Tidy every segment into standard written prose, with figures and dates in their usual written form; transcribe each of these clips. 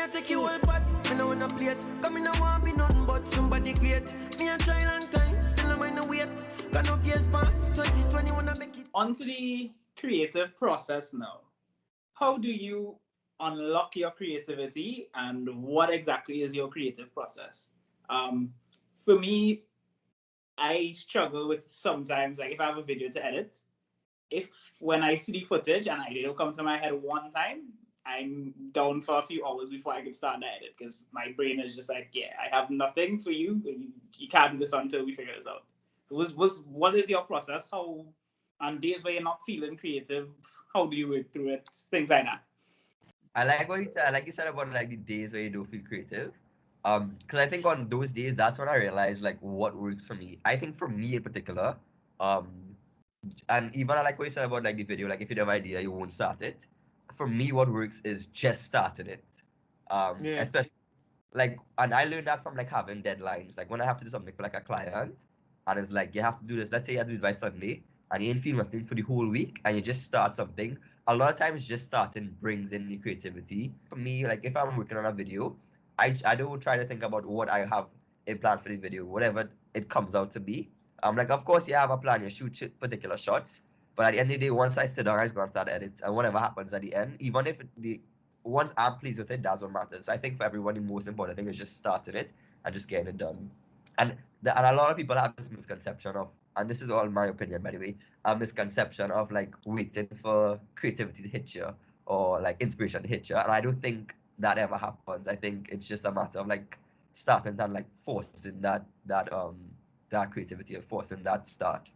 I take you all part. Me no wanna play it. Come in, I want be nothing but somebody great. Me a try long time, still I'm in the wait. Got no years past, 2020 wanna make it. Onto the creative process now. How do you unlock your creativity, and what exactly is your creative process? Um, for me, I struggle with sometimes, like if I have a video to edit, if when I see the footage and it'll come to my head one time, I'm down for a few hours before I can start the edit because my brain is just like, yeah, I have nothing for you. You can't do this until we figure this out. What is your process? How on days where you're not feeling creative, how do you work through it? Things like that. I like what you said. I like you said about like the days where you don't feel creative. Because I think on those days, that's when I realized like what works for me. I think for me in particular, um, and even I like what you said about like the video. Like if you have an idea, you won't start it. For me, what works is just starting it. Yeah. Especially like, and I learned that from like having deadlines. Like when I have to do something for like a client, and it's like you have to do this. Let's say you have to do it by Sunday, and you ain't feel nothing for the whole week, and you just start something. A lot of times, just starting brings in the creativity. For me, like if I'm working on a video, I don't try to think about what I have in plan for the video, whatever it comes out to be. Like of course you have a plan, you shoot particular shots, but at the end of the day, once I sit down, I just gonna start edit, and whatever happens at the end, even if the once I'm pleased with it, that's what matters. So I think for everyone, the most important thing is just starting it and just getting it done. And and a lot of people have this misconception of, and this is all my opinion, by the way, a misconception of like waiting for creativity to hit you or like inspiration to hit you. And I don't think that ever happens. I think it's just a matter of like starting and like forcing that creativity and forcing that start.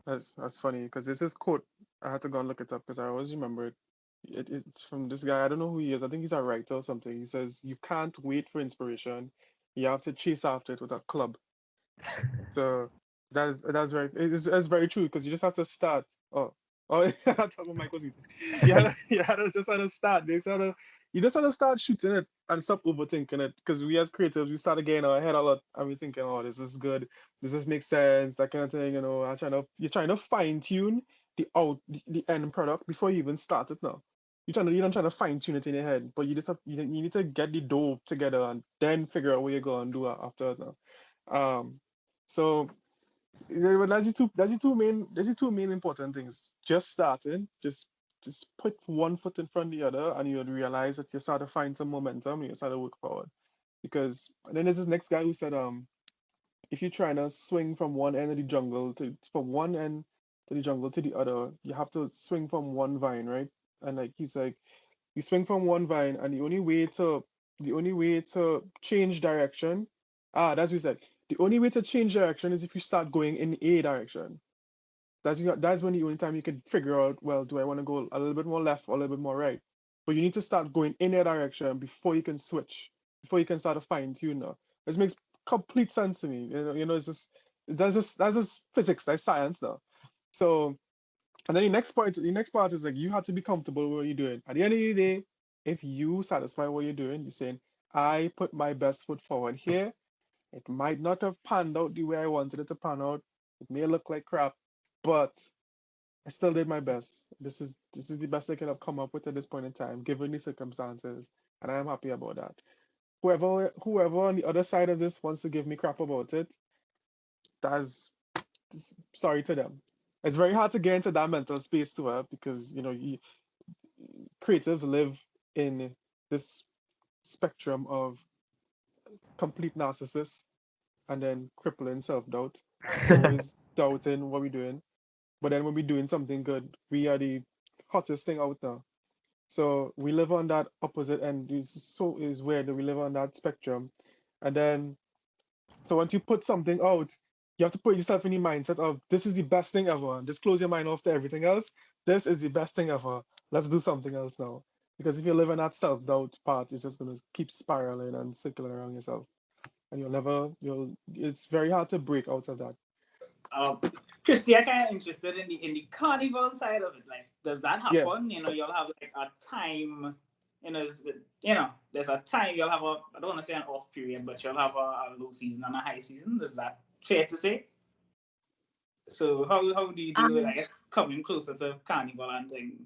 That's funny because this is quote. I had to go and look it up because I always remember it. It's from this guy. I don't know who he is. I think he's a writer or something. He says you can't wait for inspiration. You have to chase after it with a club. So that's very it's very true because you just have to start. Oh, I talk about Michael Keaton. You had to just had to start. You just had to start shooting it and stop overthinking it because we as creatives we start getting our head a lot and we thinking, oh, this is good, this makes sense, that kind of thing. You're trying to fine tune the end product before you even start it now. You're not trying to fine tune it in your head, but you need to get the dough together and then figure out what you're going to do after it now. So yeah, but that's the two main important things. Just starting, just put one foot in front of the other, and you'll realize that you start to find some momentum and you start to work forward. Because and then there's this next guy who said, if you're trying to swing from one end of the jungle to from one end to the jungle to the other, you have to swing from one vine, right? And like he's like, you swing from one vine, and the only way to change direction, that's what he said. The only way to change direction is if you start going in a direction. That's when the only time you can figure out, well, do I want to go a little bit more left or a little bit more right? But you need to start going in a direction before you can switch, before you can start to fine tune now. This makes complete sense to me. It's just that's just physics, that's science now. So and then the next part is like you have to be comfortable with what you're doing. At the end of the day, if you satisfy what you're doing, you're saying, I put my best foot forward here. It might not have panned out the way I wanted it to pan out. It may look like crap, but I still did my best. This is the best I could have come up with at this point in time, given the circumstances, and I am happy about that. Whoever on the other side of this wants to give me crap about it, that's sorry to them. It's very hard to get into that mental space to her because creatives live in this spectrum of complete narcissists and then crippling self-doubt, always doubting what we're doing. But then when we're doing something good, we are the hottest thing out now. So we live on that opposite end. Is weird that we live on that spectrum. And then so once you put something out, you have to put yourself in the mindset of this is the best thing ever. Just close your mind off to everything else. This is the best thing ever. Let's do something else now. Because if you live in that self-doubt part, it's just gonna keep spiraling and circling around yourself. And it's very hard to break out of that. Um, Christy, I kind of interested in the carnival side of it. Like, does that Yeah. happen? You'll have like a time. There's a time you'll have a. I don't want to say an off period, but you'll have a low season and a high season. Is that fair to say? So how do you deal with, I Um, guess, coming closer to carnival and thing?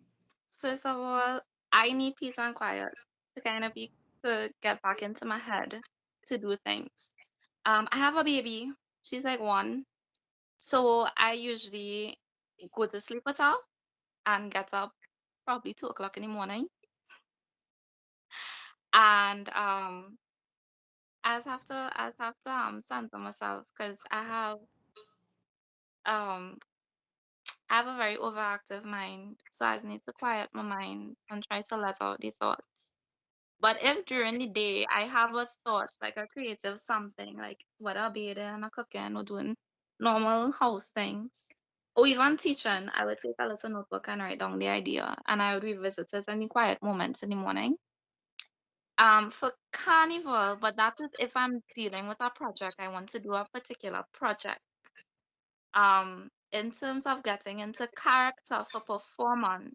First of all, I need peace and quiet to kind of be to get back into my head to do things. I have a baby. She's like 1. So I usually go to sleep with her and get up probably 2 o'clock in the morning. And I just have to center myself because um I have a very overactive mind. So I just need to quiet my mind and try to let out the thoughts. But if during the day I have a thought, like a creative something, like whether bathing or cooking or doing normal house things, or even teaching, I would take a little notebook and write down the idea, and I would revisit it in the quiet moments in the morning. For carnival, but that is if I'm dealing with a project, I want to do a particular project. In terms of getting into character for performance,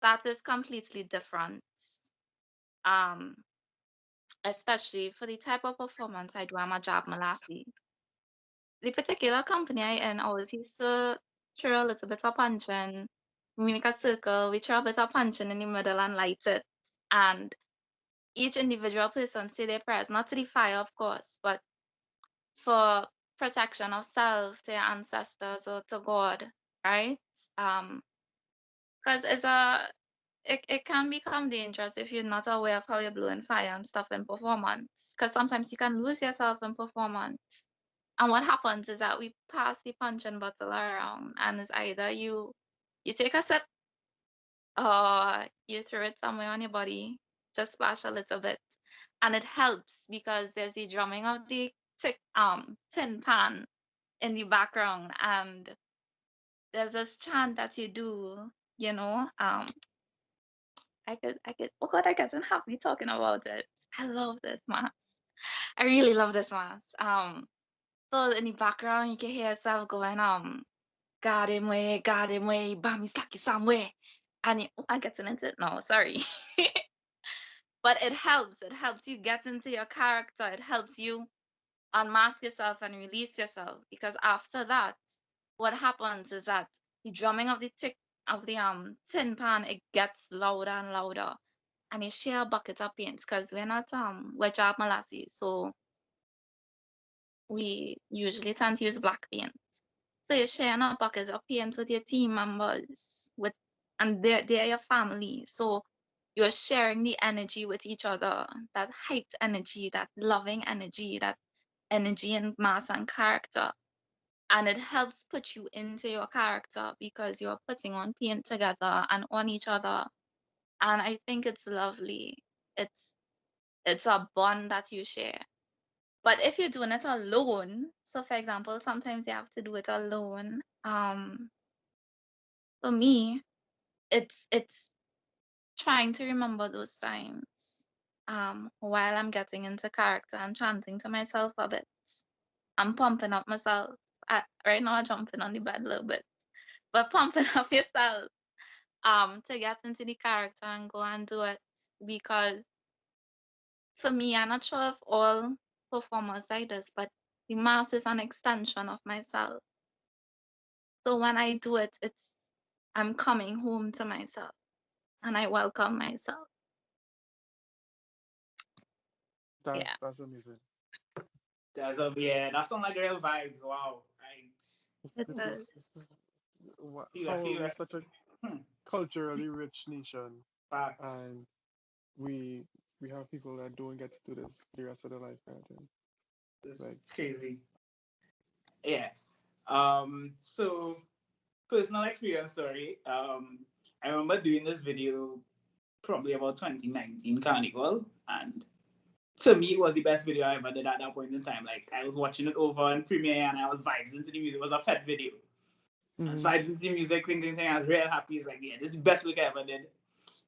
that is completely different. Um, Especially for the type of performance I do, I'm a job Malassi. The particular company I in always used to throw a little bit of punching. We make a circle, we throw a bit of punching in the middle and light it. And each individual person say their prayers, not to the fire, of course, but for protection of self, to your ancestors or to God, right? Because it can become dangerous if you're not aware of how you're blowing fire and stuff in performance. Because sometimes you can lose yourself in performance. And what happens is that we pass the punching bottle around, and it's either you take a sip or you throw it somewhere on your body, just splash a little bit, and it helps because there's the drumming of the tin pan in the background, and there's this chant that you do, you know. Oh God, I couldn't have me talking about it. I love this mass. I really love this mass. So in the background, you can hear yourself going, got him way, bam, stucky somewhere. And I'm getting into it now, sorry. But it helps. It helps you get into your character. It helps you unmask yourself and release yourself. Because after that, what happens is that the drumming of the tin pan, it gets louder and louder, and you share a bucket of paints because we're job molasses, so we usually tend to use black paints. So you're sharing a bucket of paints with your team members, and they're your family. So you're sharing the energy with each other, that hyped energy, that loving energy, that energy and mass and character. And it helps put you into your character because you're putting on paint together and on each other. And I think it's lovely. It's it's a bond that you share. But if you're doing it alone, so for example, sometimes you have to do it alone. For me, it's trying to remember those times. While I'm getting into character and chanting to myself a bit. I'm pumping up myself. Right now I'm jumping on the bed a little bit. But pumping up yourself to get into the character and go and do it. Because for me, I'm not sure if all performers like this, but the mask is an extension of myself. So when I do it, I'm coming home to myself and I welcome myself. That's Yeah, that's amazing. Yeah, that sounds like real vibes. Wow. Right. it This is. is this is I how feel we're it. such a Hmm. culturally rich nation, Facts. and we we have people that don't get to do this for the rest of their life, kind of thing. It's Like, crazy. Yeah. So personal experience story. I remember doing this video probably about 2019 Carnival, and to me it was the best video I ever did at that point in time. Like I was watching it over in Premiere and I was vibes into the music. It was a fed video. I was mm-hmm. vibes into the music, thinking, I was real happy. It's like, yeah, this is the best week I ever did.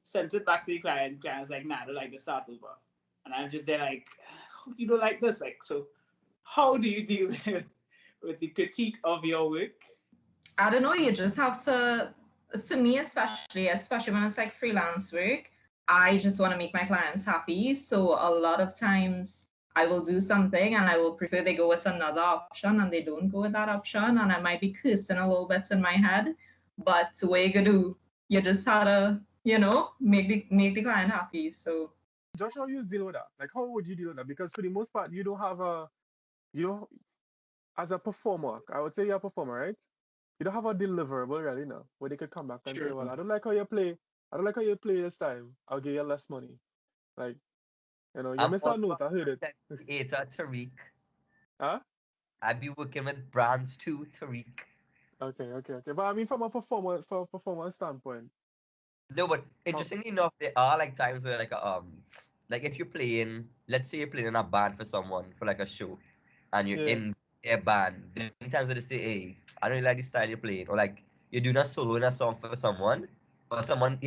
Sent it back to the client. Client's like, nah, I don't like the start over. And I'm just there like, you don't like this? Like, so how do you deal with the critique of your work? I don't know, you just have to, for me especially when it's like freelance work, I just want to make my clients happy. So a lot of times I will do something and I will prefer they go with another option and they don't go with that option. And I might be cursing a little bit in my head. But what you gonna do? You just have to, make the client happy. So Josh, how you deal with that? Like, how would you deal with that? Because for the most part, you don't have a, you don't, as a performer, I would say you're a performer, right? You don't have a deliverable really now, where they could come back and say, Sure. well, I don't like how you play. I don't like how you play this time. I'll give you less money. Like, you I'm miss a also note. I heard it. a creator, Tariq. Huh? I've been working with brands too, Tariq. Okay. But I mean, from a performance standpoint. No, but How, interestingly enough, there are like times where like if you're playing, let's say you're playing in a band for someone for like a show, and you're yeah. in their band. There are many times where they say, "Hey, I don't really like the style you're playing," or like you're doing a solo in a song for someone, or someone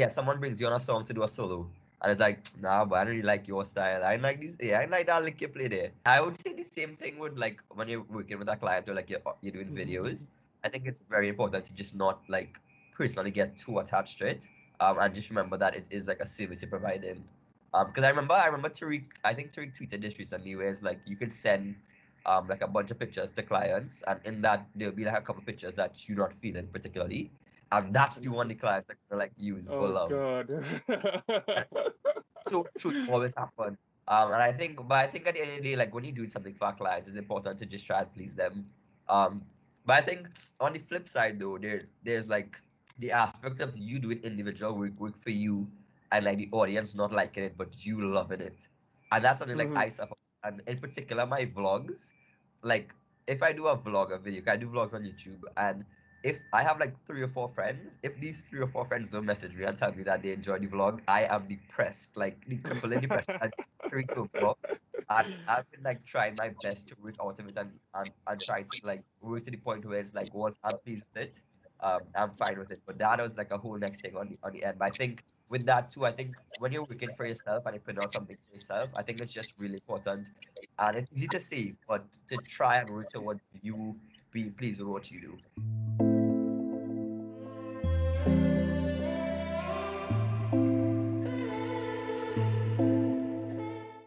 brings you on a song to do a solo, and it's like, nah, but I don't really like your style. I don't like this. Yeah, I don't like that lick you play there. I would say the same thing with like when you're working with a client or like you're doing videos. I think it's very important to just not like personally get too attached to it, and just remember that it is like a service you're providing. Because I remember Tariq, I think Tariq tweeted this recently where it's like you could send like a bunch of pictures to clients, and in that there'll be like a couple pictures that you're not feeling particularly, and that's the And one the clients are gonna like use or oh love. God. So should always happen. But I think at the end of the day, like when you're doing something for our clients, it's important to just try and please them. Um, but I think on the flip side though, there's like the aspect of you doing individual work for you, and like the audience not liking it, but you loving it, and that's something like Mhm. I suffer. And in particular, my vlogs, like if I do a vlog, a video, 'cause I do vlogs on YouTube, and if I have like 3 or 4 friends, if these 3 or 4 friends don't message me and tell me that they enjoy the vlog, I am depressed, like the crippling depression. I'm trying to vlog, and I've been like trying my best to work out of it, and trying to like work to the point where it's like once I'm pleased with it, I'm fine with it. But that was like a whole next thing on the end. But I think with that too, I think when you're working for yourself and you put out something for yourself, I think it's just really important, and it's easy to say, but to try and work towards you being pleased with what you do.